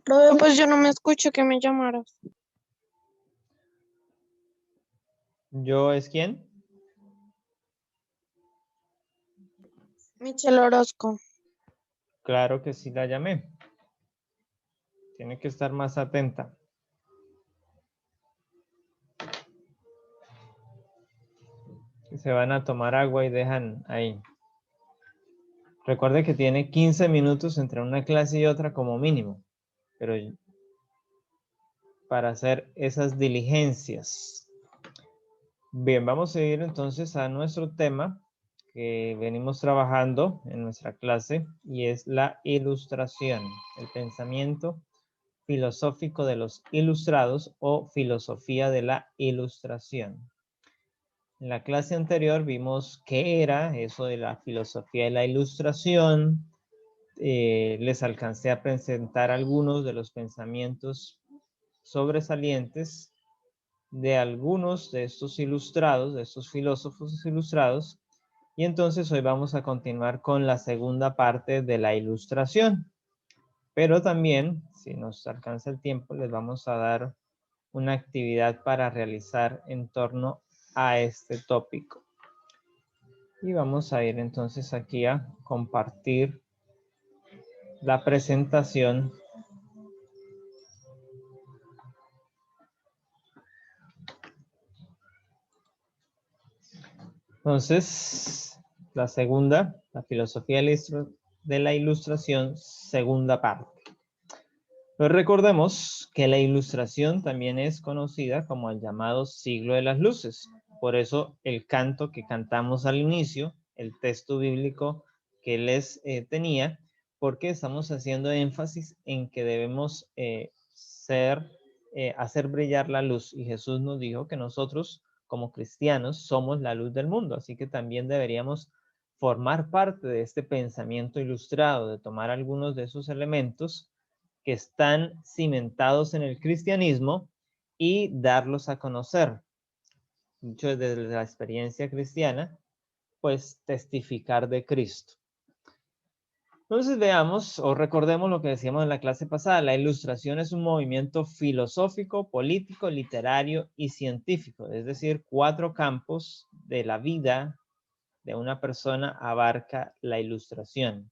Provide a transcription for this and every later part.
Profe, pues yo no me escucho que me llamaras. ¿Yo es quién? Michelle Orozco. Claro que sí la llamé. Tiene que estar más atenta. Se van a tomar agua y dejan ahí. Recuerde que tiene 15 minutos entre una clase y otra como mínimo. Pero para hacer esas diligencias. Bien, vamos a ir entonces a nuestro tema que venimos trabajando en nuestra clase y es la ilustración, el pensamiento filosófico de los ilustrados o filosofía de la ilustración. En la clase anterior vimos qué era eso de la filosofía de la ilustración. Les alcancé a presentar algunos de los pensamientos sobresalientes de algunos de estos ilustrados, de estos filósofos ilustrados, y entonces hoy vamos a continuar con la segunda parte de la ilustración. Pero también, si nos alcanza el tiempo, les vamos a dar una actividad para realizar en torno a este tópico. Y vamos a ir entonces aquí a compartir la presentación. Entonces, la segunda, la filosofía de la ilustración, segunda parte. Pero recordemos que la ilustración también es conocida como el llamado siglo de las luces. Por eso el canto que cantamos al inicio, el texto bíblico que les tenía, porque estamos haciendo énfasis en que debemos hacer brillar la luz. Y Jesús nos dijo que nosotros como cristianos somos la luz del mundo. Así que también deberíamos formar parte de este pensamiento ilustrado, de tomar algunos de esos elementos que están cimentados en el cristianismo y darlos a conocer. Dicho desde la experiencia cristiana, pues testificar de Cristo. Entonces veamos o recordemos lo que decíamos en la clase pasada. La ilustración es un movimiento filosófico, político, literario y científico. Es decir, 4 campos de la vida de una persona abarca la ilustración.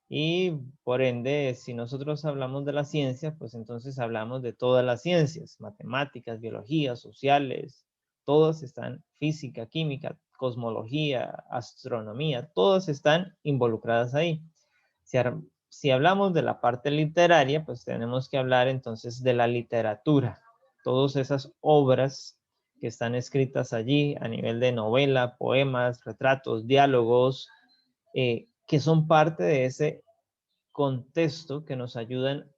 Y por ende, si nosotros hablamos de la ciencia, pues entonces hablamos de todas las ciencias, matemáticas, biología, sociales, todas están, física, química, cosmología, astronomía, todas están involucradas ahí. Si hablamos de la parte literaria, pues tenemos que hablar entonces de la literatura, todas esas obras que están escritas allí a nivel de novela, poemas, retratos, diálogos, que son parte de ese contexto que nos ayudan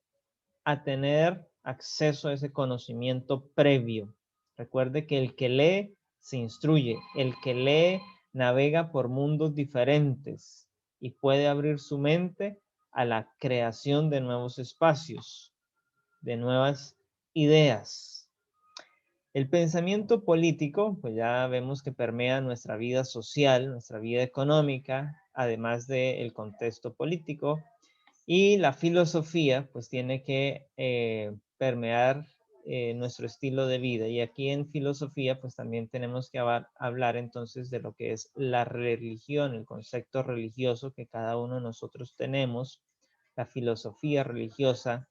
a tener acceso a ese conocimiento previo. Recuerde que el que lee se instruye, el que lee navega por mundos diferentes y puede abrir su mente a la creación de nuevos espacios, de nuevas ideas. El pensamiento político, pues ya vemos que permea nuestra vida social, nuestra vida económica, además del contexto político. Y la filosofía, pues tiene que permear nuestro estilo de vida. Y aquí en filosofía, pues también tenemos que hablar entonces de lo que es la religión, el concepto religioso que cada uno de nosotros tenemos. La filosofía religiosa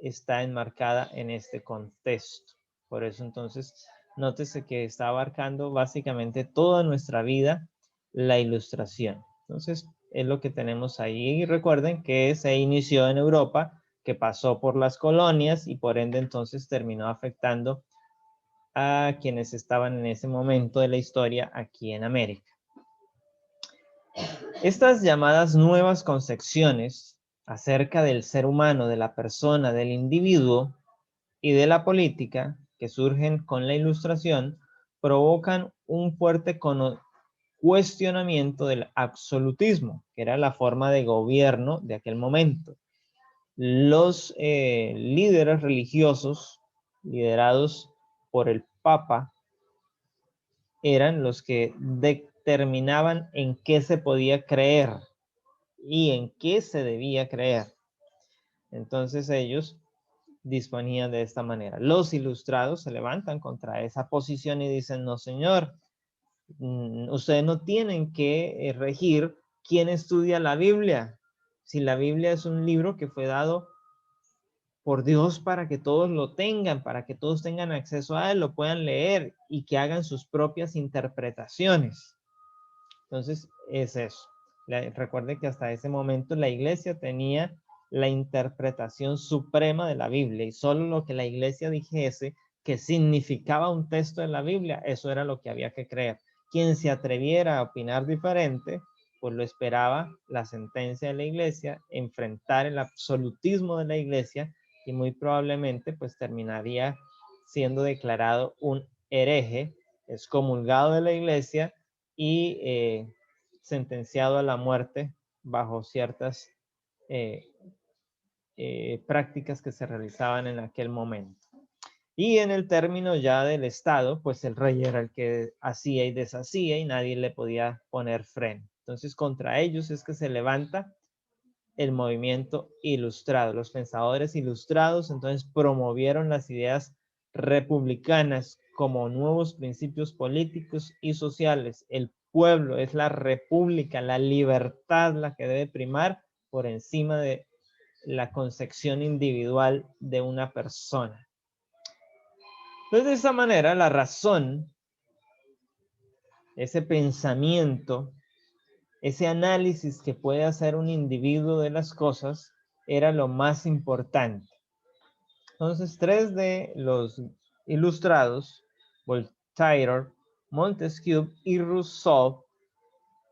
está enmarcada en este contexto. Por eso entonces, nótese que está abarcando básicamente toda nuestra vida la ilustración. Entonces, es lo que tenemos ahí. Y recuerden que se inició en Europa, que pasó por las colonias y por ende entonces terminó afectando a quienes estaban en ese momento de la historia aquí en América. Estas llamadas nuevas concepciones acerca del ser humano, de la persona, del individuo y de la política que surgen con la ilustración provocan un fuerte cuestionamiento del absolutismo, que era la forma de gobierno de aquel momento. Los líderes religiosos, liderados por el Papa, eran los que determinaban en qué se podía creer y en qué se debía creer. Entonces ellos disponían de esta manera. Los ilustrados se levantan contra esa posición y dicen, no señor, ustedes no tienen que regir quién estudia la Biblia. Si la Biblia es un libro que fue dado por Dios para que todos lo tengan, para que todos tengan acceso a él, lo puedan leer y que hagan sus propias interpretaciones. Entonces, es eso. Recuerde que hasta ese momento la iglesia tenía la interpretación suprema de la Biblia y solo lo que la iglesia dijese que significaba un texto de la Biblia, eso era lo que había que creer. Quien se atreviera a opinar diferente, pues lo esperaba la sentencia de la iglesia, enfrentar el absolutismo de la iglesia y muy probablemente pues terminaría siendo declarado un hereje, excomulgado de la iglesia y sentenciado a la muerte bajo ciertas prácticas que se realizaban en aquel momento. Y en el término ya del Estado, pues el rey era el que hacía y deshacía y nadie le podía poner freno. Entonces contra ellos es que se levanta el movimiento ilustrado. Los pensadores ilustrados entonces promovieron las ideas republicanas como nuevos principios políticos y sociales. El pueblo es la república, la libertad la que debe primar por encima de la concepción individual de una persona. Entonces, de esa manera, la razón, ese pensamiento, ese análisis que puede hacer un individuo de las cosas, era lo más importante. Entonces, tres de los ilustrados, Voltaire, Montesquieu y Rousseau,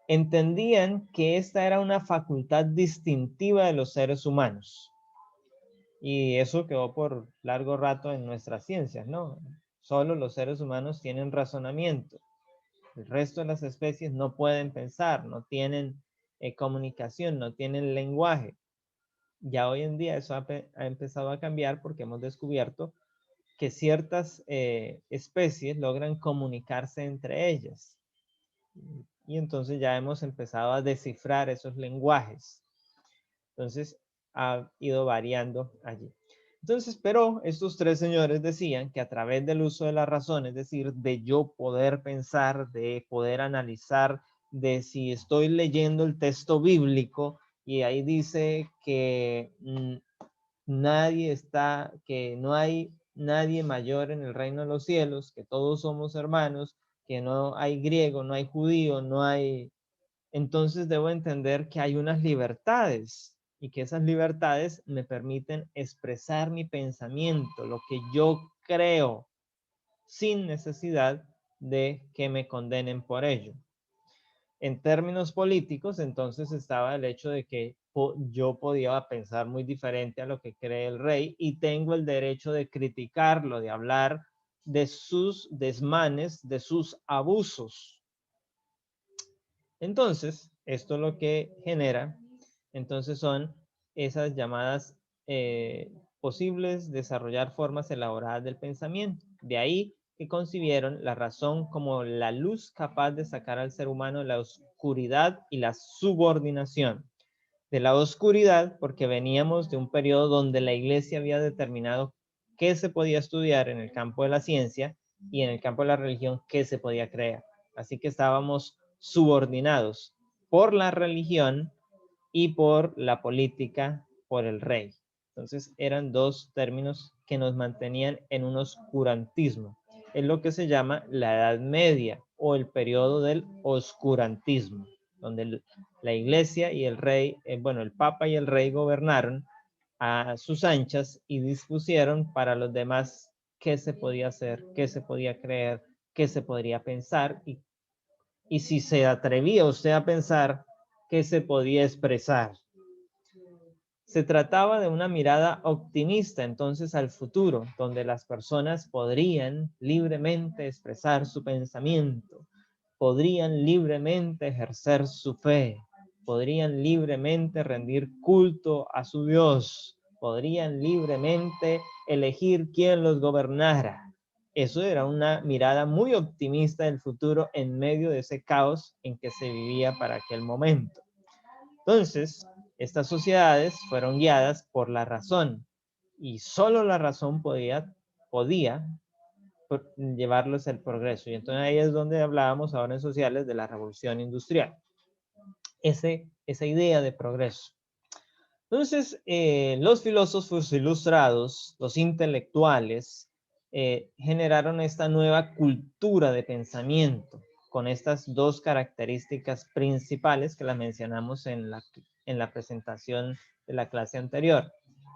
entendían que esta era una facultad distintiva de los seres humanos. Y eso quedó por largo rato en nuestras ciencias, ¿no? Solo los seres humanos tienen razonamiento. El resto de las especies no pueden pensar, no tienen comunicación, no tienen lenguaje. Ya hoy en día eso ha empezado a cambiar porque hemos descubierto que ciertas especies logran comunicarse entre ellas. Y entonces ya hemos empezado a descifrar esos lenguajes. Entonces ha ido variando allí. Entonces, pero estos tres señores decían que a través del uso de la razón, es decir, de yo poder pensar, de poder analizar, de si estoy leyendo el texto bíblico y ahí dice que que no hay nadie mayor en el reino de los cielos, que todos somos hermanos, que no hay griego, no hay judío, no hay... Entonces debo entender que hay unas libertades y que esas libertades me permiten expresar mi pensamiento, lo que yo creo, sin necesidad de que me condenen por ello. En términos políticos, entonces estaba el hecho de que yo podía pensar muy diferente a lo que cree el rey y tengo el derecho de criticarlo, de hablar de sus desmanes, de sus abusos. Entonces, esto lo que genera, entonces son esas llamadas posibles desarrollar formas elaboradas del pensamiento. De ahí que concibieron la razón como la luz capaz de sacar al ser humano de la oscuridad y la subordinación. De la oscuridad, porque veníamos de un periodo donde la iglesia había determinado qué se podía estudiar en el campo de la ciencia y en el campo de la religión qué se podía creer. Así que estábamos subordinados por la religión y por la política, por el rey. Entonces eran dos términos que nos mantenían en un oscurantismo. Es lo que se llama la Edad Media o el periodo del oscurantismo, donde la iglesia y el rey, bueno, el papa y el rey gobernaron a sus anchas y dispusieron para los demás qué se podía hacer, qué se podía creer, qué se podría pensar y si se atrevía usted a pensar, qué se podía expresar. Se trataba de una mirada optimista entonces al futuro, donde las personas podrían libremente expresar su pensamiento, podrían libremente ejercer su fe, podrían libremente rendir culto a su Dios, podrían libremente elegir quién los gobernara. Eso era una mirada muy optimista del futuro en medio de ese caos en que se vivía para aquel momento. Entonces, Estas sociedades fueron guiadas por la razón y solo la razón podía llevarlos al progreso. Y entonces ahí es donde hablábamos ahora en sociales de la revolución industrial. Esa idea de progreso. Entonces, los filósofos ilustrados, los intelectuales, generaron esta nueva cultura de pensamiento con estas dos características principales que las mencionamos en la presentación de la clase anterior.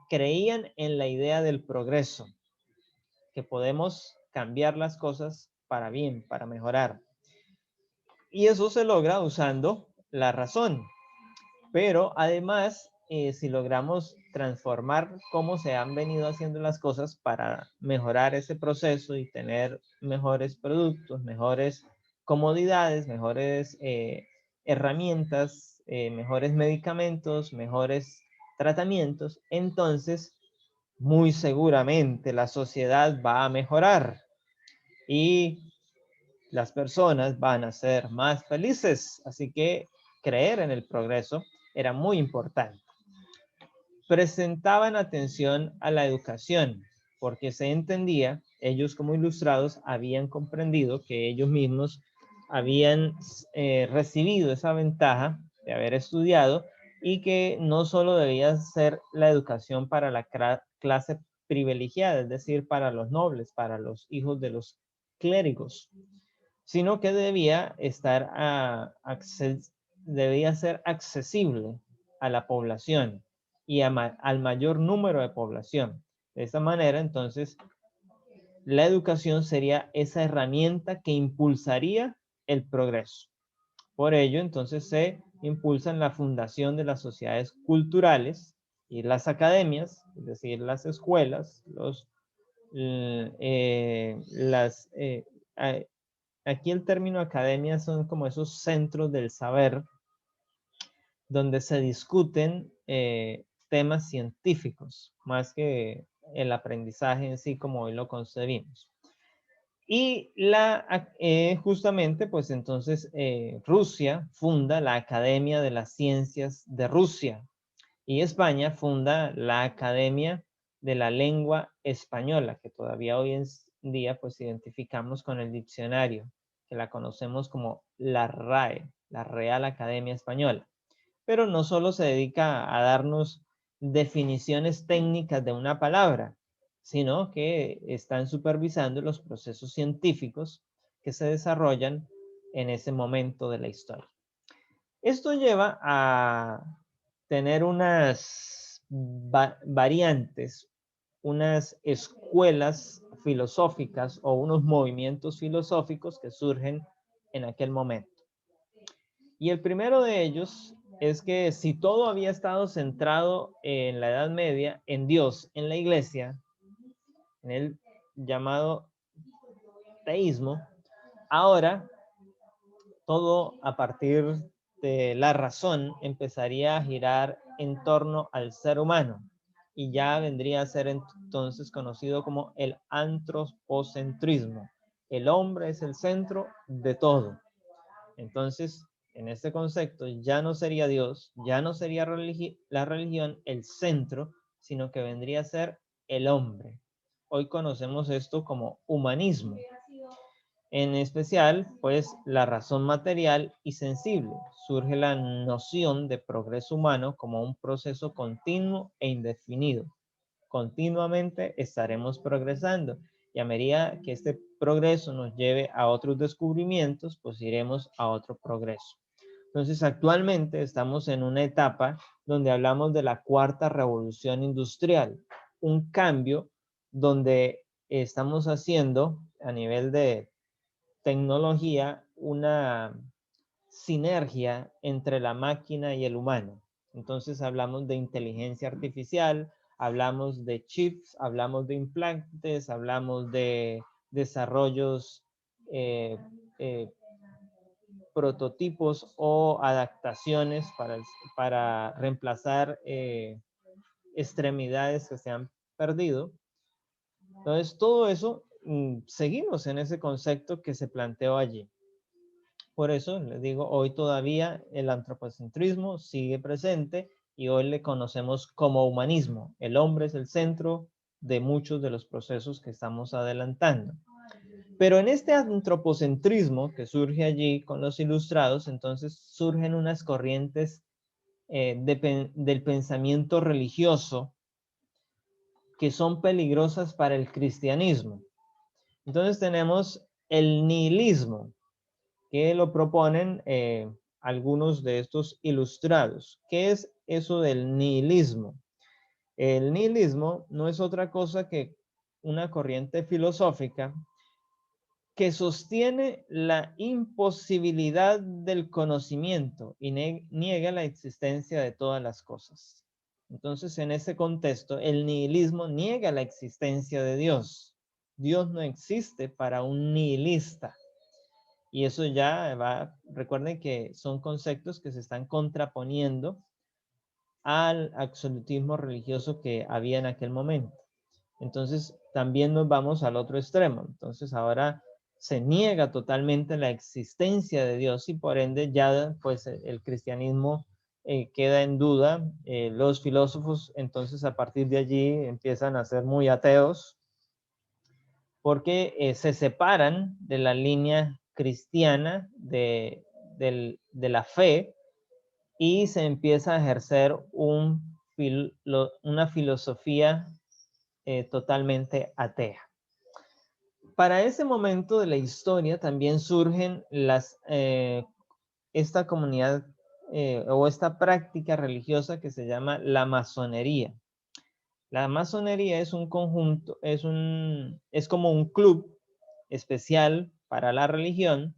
Creían en la idea del progreso, que podemos cambiar las cosas para bien, para mejorar. Y eso se logra usando la razón. Pero además, si logramos transformar cómo se han venido haciendo las cosas para mejorar ese proceso y tener mejores productos, mejores comodidades, mejores herramientas, mejores medicamentos, mejores tratamientos, entonces muy seguramente la sociedad va a mejorar y las personas van a ser más felices. Así que creer en el progreso era muy importante. Presentaban atención a la educación porque se entendía, ellos como ilustrados habían comprendido que ellos mismos habían recibido esa ventaja de haber estudiado y que no solo debía ser la educación para la clase privilegiada, es decir, para los nobles, para los hijos de los clérigos, sino que debía ser accesible a la población y al mayor número de población. De esta manera, entonces, la educación sería esa herramienta que impulsaría el progreso. Por ello, entonces, se impulsan la fundación de las sociedades culturales y las academias, es decir, las escuelas, aquí el término academia son como esos centros del saber donde se discuten temas científicos, más que el aprendizaje en sí como hoy lo concebimos. Y justamente, pues entonces Rusia funda la Academia de las Ciencias de Rusia y España funda la Academia de la Lengua Española, que todavía hoy en día pues identificamos con el diccionario, que la conocemos como la RAE, la Real Academia Española. Pero no solo se dedica a darnos definiciones técnicas de una palabra, sino que están supervisando los procesos científicos que se desarrollan en ese momento de la historia. Esto lleva a tener unas variantes, unas escuelas filosóficas o unos movimientos filosóficos que surgen en aquel momento. Y el primero de ellos es que si todo había estado centrado en la Edad Media, en Dios, en la iglesia, en el llamado teísmo, ahora todo a partir de la razón empezaría a girar en torno al ser humano y ya vendría a ser entonces conocido como el antropocentrismo. El hombre es el centro de todo. Entonces, en este concepto ya no sería Dios, ya no sería la religión el centro, sino que vendría a ser el hombre. Hoy conocemos esto como humanismo. En especial, pues, la razón material y sensible. Surge la noción de progreso humano como un proceso continuo e indefinido. Continuamente estaremos progresando y a medida que este progreso nos lleve a otros descubrimientos, pues iremos a otro progreso. Entonces, actualmente estamos en una etapa donde hablamos de la cuarta revolución industrial, un cambio donde estamos haciendo a nivel de tecnología una sinergia entre la máquina y el humano. Entonces hablamos de inteligencia artificial, hablamos de chips, hablamos de implantes, hablamos de desarrollos, prototipos o adaptaciones para reemplazar extremidades que se han perdido. Entonces todo eso, seguimos en ese concepto que se planteó allí. Por eso les digo, hoy todavía el antropocentrismo sigue presente y hoy le conocemos como humanismo. El hombre es el centro de muchos de los procesos que estamos adelantando. Pero en este antropocentrismo que surge allí con los ilustrados, entonces surgen unas corrientes del pensamiento religioso que son peligrosas para el cristianismo. Entonces tenemos el nihilismo, que lo proponen algunos de estos ilustrados. ¿Qué es eso del nihilismo? El nihilismo no es otra cosa que una corriente filosófica que sostiene la imposibilidad del conocimiento y niega la existencia de todas las cosas. Entonces, en ese contexto, el nihilismo niega la existencia de Dios. Dios no existe para un nihilista. Y eso ya va, recuerden que son conceptos que se están contraponiendo al absolutismo religioso que había en aquel momento. Entonces, también nos vamos al otro extremo. Entonces, ahora se niega totalmente la existencia de Dios y por ende ya pues el cristianismo queda en duda. Los filósofos entonces a partir de allí empiezan a ser muy ateos porque se separan de la línea cristiana de la fe y se empieza a ejercer una filosofía totalmente atea. Para ese momento de la historia también surgen esta comunidad o esta práctica religiosa que se llama la masonería. La masonería es un conjunto, es como un club especial para la religión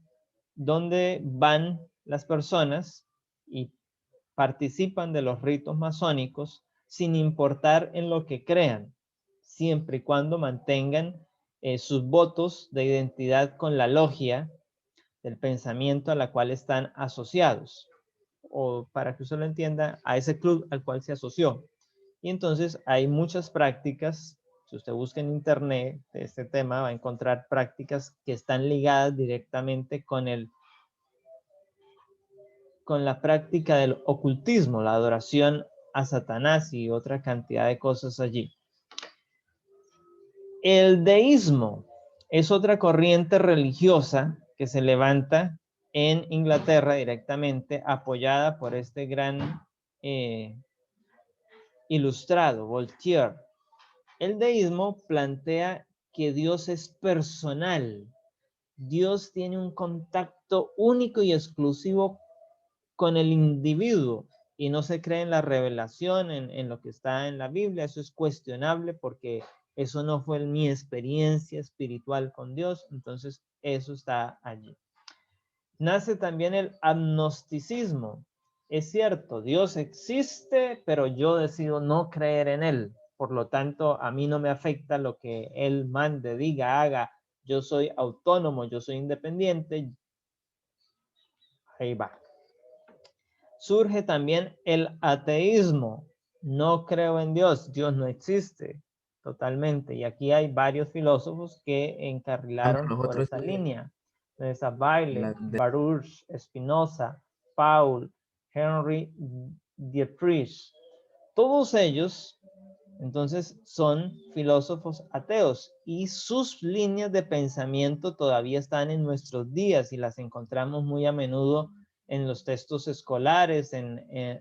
donde van las personas y participan de los ritos masónicos sin importar en lo que crean, siempre y cuando mantengan sus votos de identidad con la logia del pensamiento a la cual están asociados, o para que usted lo entienda, a ese club al cual se asoció. Y entonces hay muchas prácticas, si usted busca en internet de este tema, va a encontrar prácticas que están ligadas directamente con la práctica del ocultismo, la adoración a Satanás y otra cantidad de cosas allí. El deísmo es otra corriente religiosa que se levanta en Inglaterra directamente, apoyada por este gran ilustrado, Voltaire. El deísmo plantea que Dios es personal. Dios tiene un contacto único y exclusivo con el individuo y no se cree en la revelación, en lo que está en la Biblia. Eso es cuestionable porque eso no fue mi experiencia espiritual con Dios, entonces eso está allí. Nace también el agnosticismo. Es cierto, Dios existe, pero yo decido no creer en Él. Por lo tanto, a mí no me afecta lo que Él mande, diga, haga. Yo soy autónomo, yo soy independiente. Ahí va. Surge también el ateísmo. No creo en Dios, Dios no existe totalmente. Y aquí hay varios filósofos que encarrilaron por Nosotros esa línea. Bailey, de Baruch, Spinoza, Paul, Henry Dietrich. Todos ellos, entonces, son filósofos ateos y sus líneas de pensamiento todavía están en nuestros días y las encontramos muy a menudo en los textos escolares,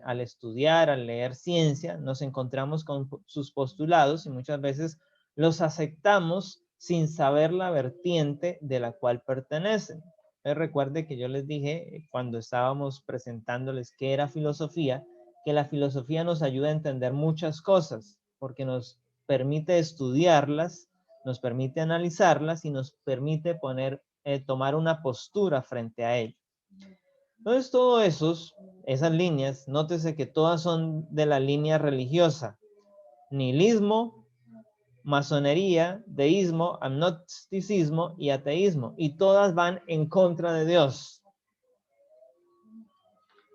al estudiar, al leer ciencia, nos encontramos con sus postulados y muchas veces los aceptamos sin saber la vertiente de la cual pertenecen. Recuerde que yo les dije cuando estábamos presentándoles qué era filosofía, que la filosofía nos ayuda a entender muchas cosas, porque nos permite estudiarlas, nos permite analizarlas y nos permite tomar una postura frente a ello. Entonces, todas esas líneas, nótese que todas son de la línea religiosa. Nihilismo, masonería, deísmo, agnosticismo y ateísmo. Y todas van en contra de Dios.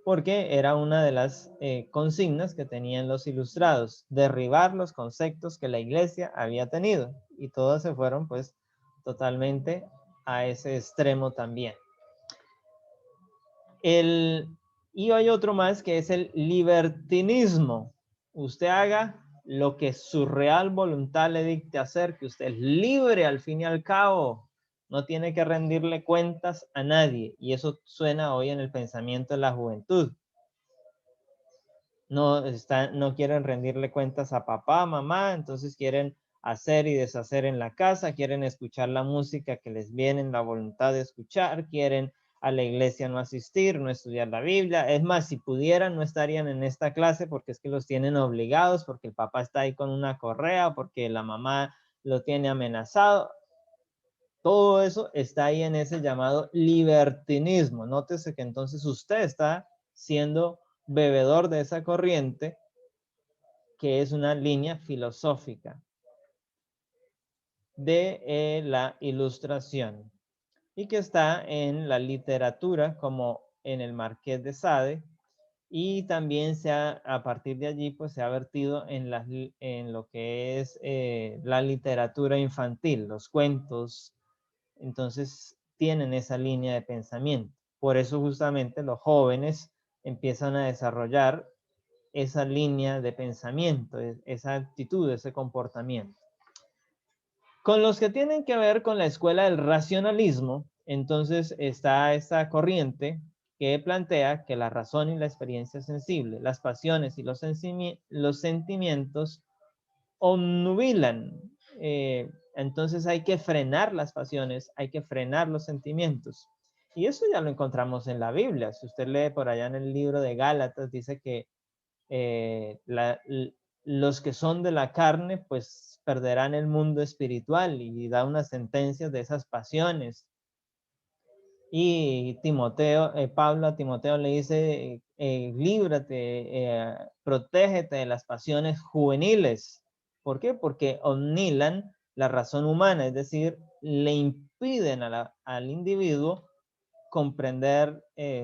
Porque era una de las consignas que tenían los ilustrados. Derribar los conceptos que la iglesia había tenido. Y todas se fueron pues totalmente a ese extremo también. Y hay otro más que es el libertinismo. Usted haga lo que su real voluntad le dicte hacer, que usted es libre al fin y al cabo. No tiene que rendirle cuentas a nadie. Y eso suena hoy en el pensamiento de la juventud. No quieren rendirle cuentas a papá, mamá, entonces quieren hacer y deshacer en la casa, quieren escuchar la música que les viene en la voluntad de escuchar, quieren a la iglesia no asistir, no estudiar la Biblia. Es más, si pudieran, no estarían en esta clase porque es que los tienen obligados, porque el papá está ahí con una correa, porque la mamá lo tiene amenazado. Todo eso está ahí en ese llamado libertinismo. Nótese que entonces usted está siendo bebedor de esa corriente que es una línea filosófica de la Ilustración y que está en la literatura como en el Marqués de Sade, y también a partir de allí pues se ha vertido en lo que es la literatura infantil, los cuentos. Entonces tienen esa línea de pensamiento. Por eso justamente los jóvenes empiezan a desarrollar esa línea de pensamiento, esa actitud, ese comportamiento. Con los que tienen que ver con la escuela del racionalismo, entonces está esta corriente que plantea que la razón y la experiencia sensible, las pasiones y los sentimientos obnubilan. Entonces hay que frenar las pasiones, hay que frenar los sentimientos. Y eso ya lo encontramos en la Biblia. Si usted lee por allá en el libro de Gálatas, dice que los que son de la carne, pues perderán el mundo espiritual, y da unas sentencias de esas pasiones. Y Pablo a Timoteo le dice, líbrate, protégete de las pasiones juveniles. ¿Por qué? Porque omnilan la razón humana, es decir, le impiden al individuo comprender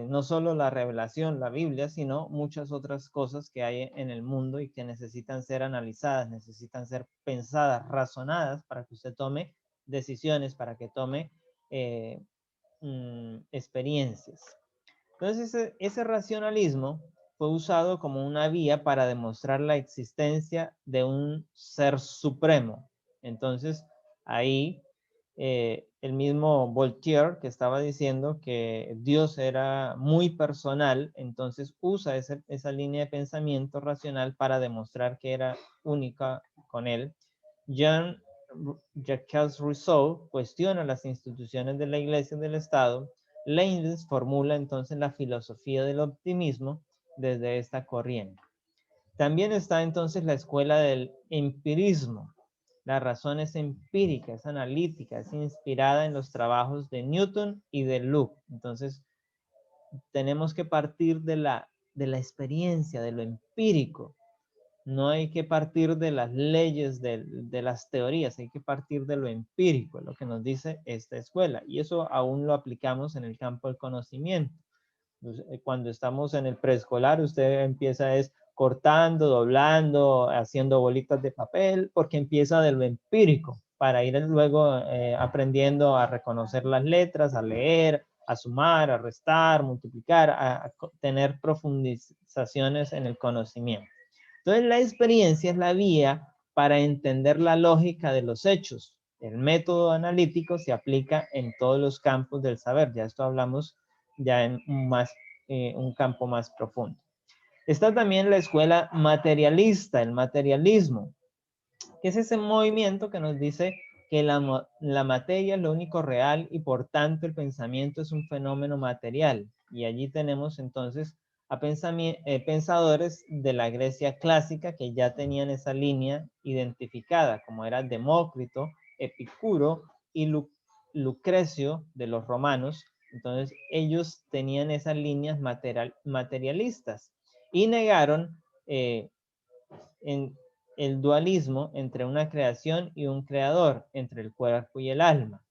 no solo la revelación, la Biblia, sino muchas otras cosas que hay en el mundo y que necesitan ser analizadas, necesitan ser pensadas, razonadas para que usted tome decisiones, para que tome experiencias. Entonces ese racionalismo fue usado como una vía para demostrar la existencia de un ser supremo. Entonces ahí el mismo Voltaire, que estaba diciendo que Dios era muy personal, entonces usa esa línea de pensamiento racional para demostrar que era única con él. Jean-Jacques Rousseau cuestiona las instituciones de la Iglesia y del Estado. Leibniz formula entonces la filosofía del optimismo desde esta corriente. También está entonces la escuela del empirismo. La razón es empírica, es analítica, es inspirada en los trabajos de Newton y de Locke. Entonces, tenemos que partir de la experiencia, de lo empírico. No hay que partir de las leyes, de las teorías, hay que partir de lo empírico, lo que nos dice esta escuela. Y eso aún lo aplicamos en el campo del conocimiento. Cuando estamos en el preescolar, usted empieza cortando, doblando, haciendo bolitas de papel, porque empieza de lo empírico, para ir luego aprendiendo a reconocer las letras, a leer, a sumar, a restar, multiplicar, a tener profundizaciones en el conocimiento. Entonces la experiencia es la vía para entender la lógica de los hechos. El método analítico se aplica en todos los campos del saber. Ya esto hablamos ya en un campo más profundo. Está también la escuela materialista, el materialismo, que es ese movimiento que nos dice que la materia es lo único real y por tanto el pensamiento es un fenómeno material. Y allí tenemos entonces a pensadores de la Grecia clásica que ya tenían esa línea identificada, como era Demócrito, Epicuro y Lucrecio de los romanos. Entonces ellos tenían esas líneas materialistas y negaron en el dualismo entre una creación y un creador, entre el cuerpo y el alma.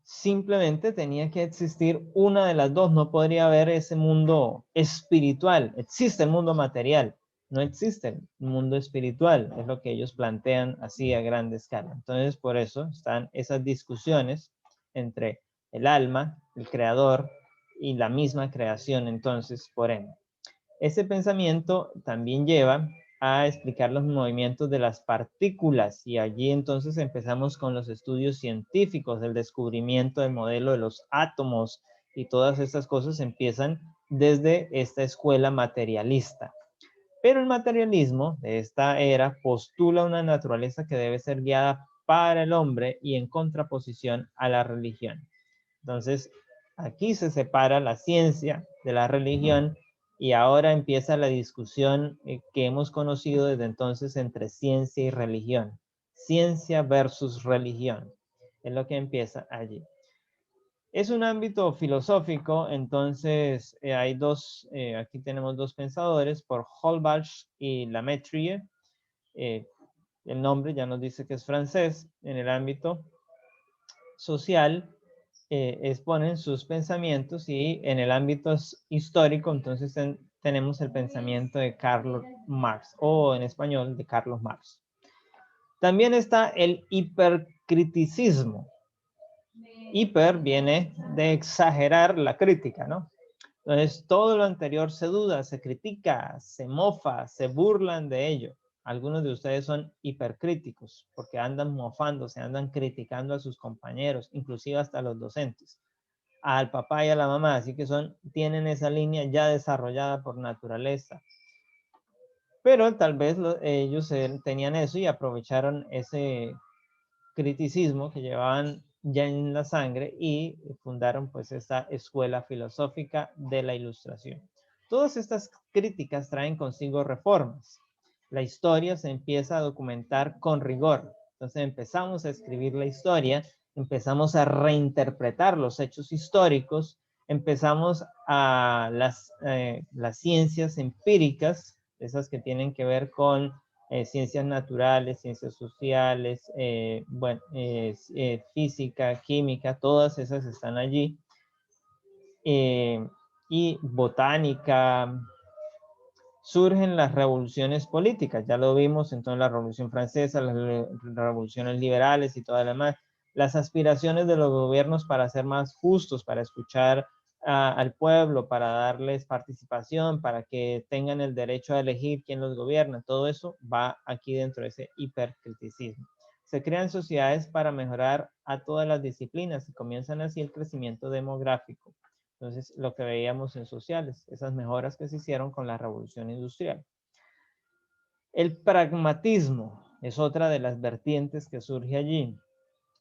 Simplemente tenía que existir una de las dos, no podría haber ese mundo espiritual. Existe el mundo material, no existe el mundo espiritual, es lo que ellos plantean así a gran escala. Entonces, por eso están esas discusiones entre el alma, el creador y la misma creación, entonces, por ende. Ese pensamiento también lleva a explicar los movimientos de las partículas y allí entonces empezamos con los estudios científicos, el descubrimiento del modelo de los átomos y todas estas cosas empiezan desde esta escuela materialista. Pero el materialismo de esta era postula una naturaleza que debe ser guiada para el hombre y en contraposición a la religión. Entonces, aquí se separa la ciencia de la religión y ahora empieza la discusión que hemos conocido desde entonces entre ciencia y religión. Ciencia versus religión. Es lo que empieza allí. Es un ámbito filosófico, entonces hay aquí tenemos dos pensadores, por Holbach y Lamettrie. El nombre ya nos dice que es francés. En el ámbito social exponen sus pensamientos y en el ámbito histórico entonces tenemos el pensamiento de Carlos Marx o en español de Carlos Marx. También está el hipercriticismo. Hiper viene de exagerar la crítica, ¿no? Entonces, todo lo anterior se duda, se critica, se mofa, se burlan de ello. Algunos de ustedes son hipercríticos porque andan mofándose, andan criticando a sus compañeros, inclusive hasta los docentes, al papá y a la mamá, así que tienen esa línea ya desarrollada por naturaleza. Pero tal vez ellos tenían eso y aprovecharon ese criticismo que llevaban ya en la sangre y fundaron pues esta escuela filosófica de la Ilustración. Todas estas críticas traen consigo reformas. La historia se empieza a documentar con rigor. Entonces empezamos a escribir la historia, empezamos a reinterpretar los hechos históricos, empezamos a las ciencias empíricas, esas que tienen que ver con ciencias naturales, ciencias sociales, física, química, todas esas están allí. Y botánica. Surgen las revoluciones políticas, ya lo vimos, entonces la Revolución Francesa, las revoluciones liberales y todas las demás. Las aspiraciones de los gobiernos para ser más justos, para escuchar al pueblo, para darles participación, para que tengan el derecho a elegir quién los gobierna. Todo eso va aquí dentro de ese hipercriticismo. Se crean sociedades para mejorar a todas las disciplinas y comienzan así el crecimiento demográfico. Entonces, lo que veíamos en sociales, esas mejoras que se hicieron con la revolución industrial. El pragmatismo es otra de las vertientes que surge allí.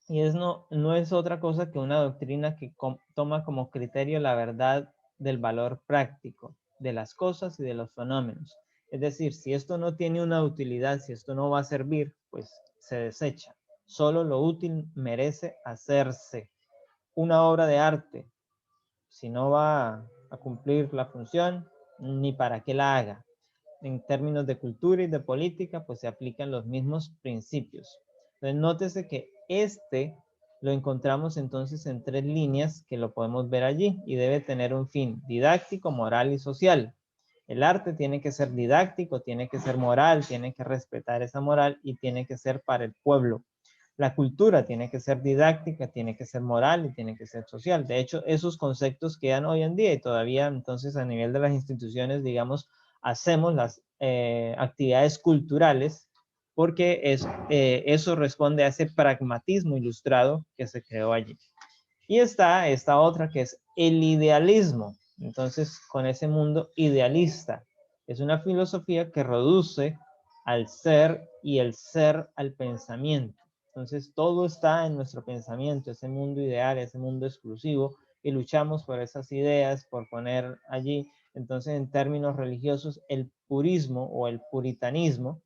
Y no es otra cosa que una doctrina que toma como criterio la verdad del valor práctico de las cosas y de los fenómenos. Es decir, si esto no tiene una utilidad, si esto no va a servir, pues se desecha. Solo lo útil merece hacerse. Una obra de arte, si no va a cumplir la función, ni para qué la haga. En términos de cultura y de política, pues se aplican los mismos principios. Entonces, nótese que lo encontramos entonces en 3 líneas que lo podemos ver allí y debe tener un fin didáctico, moral y social. El arte tiene que ser didáctico, tiene que ser moral, tiene que respetar esa moral y tiene que ser para el pueblo. La cultura tiene que ser didáctica, tiene que ser moral y tiene que ser social. De hecho, esos conceptos quedan hoy en día y todavía entonces a nivel de las instituciones, digamos, hacemos las actividades culturales porque eso responde a ese pragmatismo ilustrado que se creó allí. Y está esta otra que es el idealismo. Entonces, con ese mundo idealista, es una filosofía que reduce al ser y el ser al pensamiento. Entonces, todo está en nuestro pensamiento, ese mundo ideal, ese mundo exclusivo, y luchamos por esas ideas, por poner allí. Entonces, en términos religiosos, el purismo o el puritanismo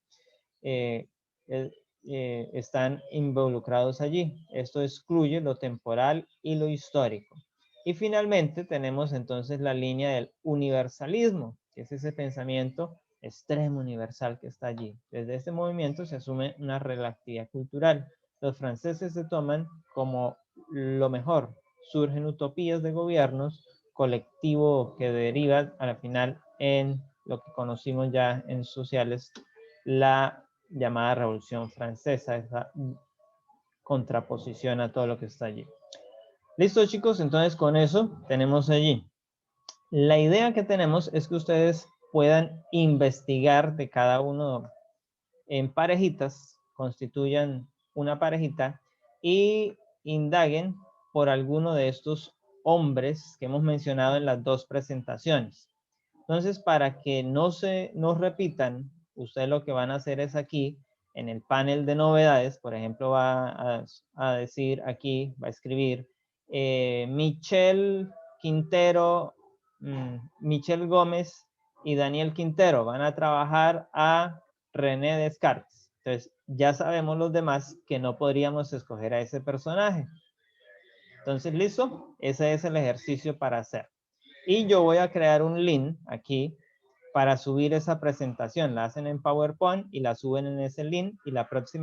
están involucrados allí. Esto excluye lo temporal y lo histórico. Y finalmente tenemos entonces la línea del universalismo, que es ese pensamiento extremo universal que está allí. Desde este movimiento se asume una relatividad cultural. Los franceses se toman como lo mejor. Surgen utopías de gobiernos colectivo que derivan a la final en lo que conocimos ya en sociales, la llamada Revolución Francesa, esa contraposición a todo lo que está allí. Listo, chicos, entonces con eso tenemos allí La idea que tenemos es que ustedes puedan investigar de cada uno en parejitas, constituyan una parejita y indaguen por alguno de estos hombres que hemos mencionado en las dos presentaciones. Entonces, para que no se nos repitan, ustedes lo que van a hacer es aquí, en el panel de novedades, por ejemplo, va a decir aquí, va a escribir Michelle Quintero, Michelle Gómez y Daniel Quintero van a trabajar a René Descartes. Entonces, ya sabemos los demás que no podríamos escoger a ese personaje. Entonces, ¿listo? Ese es el ejercicio para hacer. Y yo voy a crear un link aquí para subir esa presentación. La hacen en PowerPoint y la suben en ese link y la próxima